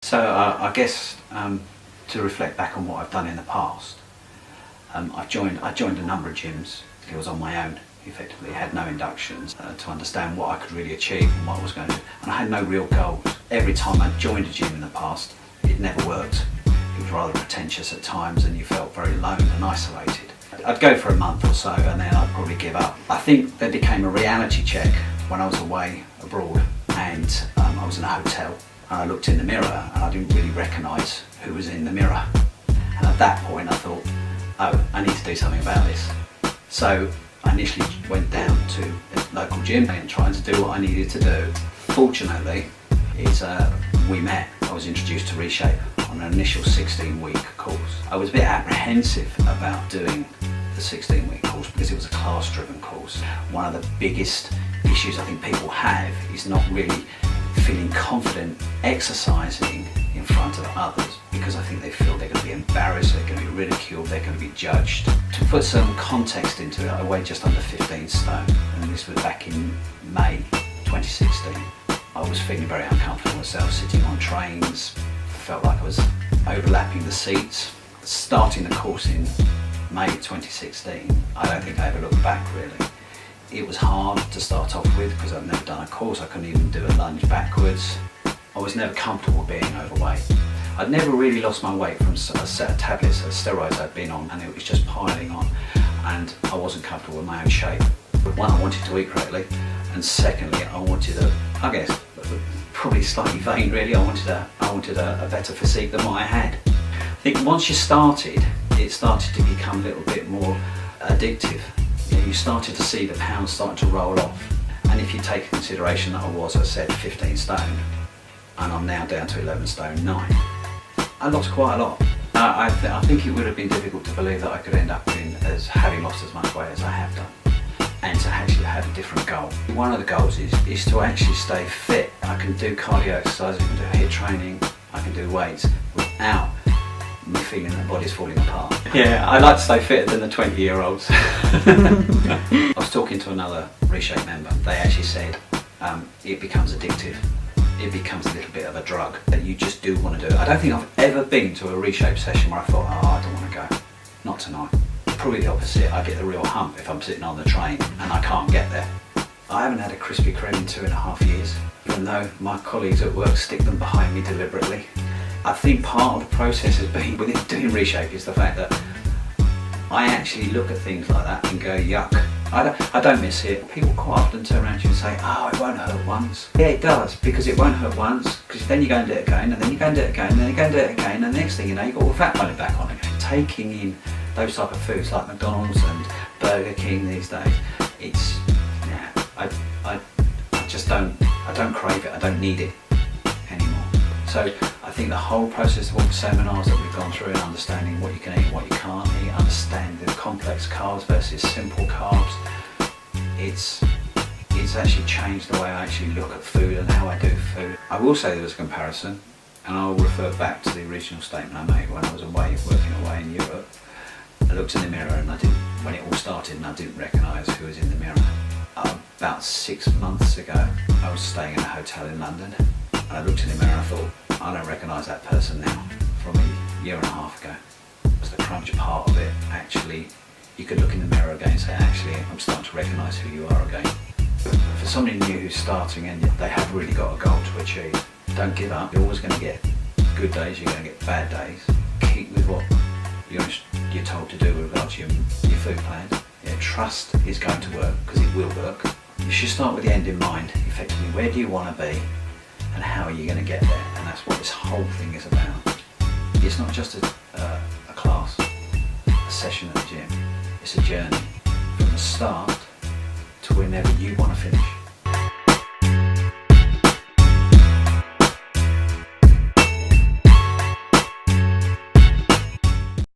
So I guess to reflect back on what I've done in the past, I joined a number of gyms. It was on my own, effectively. I had no inductions to understand what I could really achieve and what I was going to do. And I had no real goals. Every time I joined a gym in the past, it never worked. It was rather pretentious at times and you felt very alone and isolated. I'd go for a month or so and then I'd probably give up. I think there became a reality check when I was away abroad and I was in a hotel and I looked in the mirror and I didn't really recognise who was in the mirror. And at that point I thought, oh, I need to do something about this. So I initially went down to a local gym and trying to do what I needed to do. Fortunately, we met. I was introduced to Reshape on an initial 16-week course. I was a bit apprehensive about doing the 16-week course because it was a class-driven course. One of the biggest issues I think people have is not really feeling confident exercising in front of others because I think they feel they're going to be embarrassed, they're going to be ridiculed, they're going to be judged. To put some context into it, I weighed just under 15 stone and this was back in May 2016. I was feeling very uncomfortable myself, sitting on trains, felt like I was overlapping the seats. Starting the course in May 2016, I don't think I ever looked back really. It was hard to start off with because I'd never done a course, I couldn't even do a lunge backwards. I was never comfortable being overweight. I'd never really lost my weight from a set of tablets, steroids I'd been on, and it was just piling on and I wasn't comfortable with my own shape. One, I wanted to eat correctly, and secondly, I wanted I guess, probably slightly vain really, I wanted a better physique than what I had. I think once you started, it started to become a little bit more addictive. You started to see the pounds starting to roll off, and if you take into consideration that I was, as I said, 15 stone, and I'm now down to 11 stone 9, I lost quite a lot. I think it would have been difficult to believe that I could end up having lost as much weight as I have done, and to actually have a different goal. One of the goals is to actually stay fit. I can do cardio exercises, I can do HIIT training, I can do weights without me feeling the body's falling apart. Yeah, I like to stay fitter than the 20-year-olds. I was talking to another Reshape member. They actually said it becomes addictive. It becomes a little bit of a drug that you just do want to do. I don't think I've ever been to a Reshape session where I thought, oh, I don't want to go. Not tonight. Probably the opposite. I get the real hump if I'm sitting on the train and I can't get there. I haven't had a Krispy Kreme in 2.5 years, even though my colleagues at work stick them behind me deliberately. I think part of the process has been within doing Reshape is the fact that I actually look at things like that and go, yuck. I don't miss it. People quite often turn around to you and say, oh, it won't hurt once. Yeah, it does, because it won't hurt once, because then you go and do it again, and then you go and do it again, and then you go and do it again, and the next thing you know, you've got all the fat running back on again. Taking in those type of foods like McDonald's and Burger King these days, it's, yeah, I just don't crave it, I don't need it anymore. So I think the whole process of all the seminars that we've gone through and understanding what you can eat and what you can't eat, understand the complex carbs versus simple carbs, it's actually changed the way I actually look at food and how I do food. I will say there was a comparison, and I'll refer back to the original statement I made when I was working away in Europe. I looked in the mirror and when it all started, and I didn't recognise who was in the mirror. About 6 months ago, I was staying in a hotel in London, and I looked in the mirror and I thought, I don't recognise that person now from a year and a half ago. It was the crunch part of it. Actually, you could look in the mirror again and say, actually, I'm starting to recognise who you are again. For somebody new who's starting and they have really got a goal to achieve, don't give up. You're always going to get good days, you're going to get bad days. Keep with what you're told to do with regard to your food plan. Yeah, trust is going to work, because it will work. You should start with the end in mind. Effectively, where do you want to be and how are you going to get there? And that's what this whole thing is about. It's not just a class, a session at the gym. It's a journey from the start to whenever you want to finish.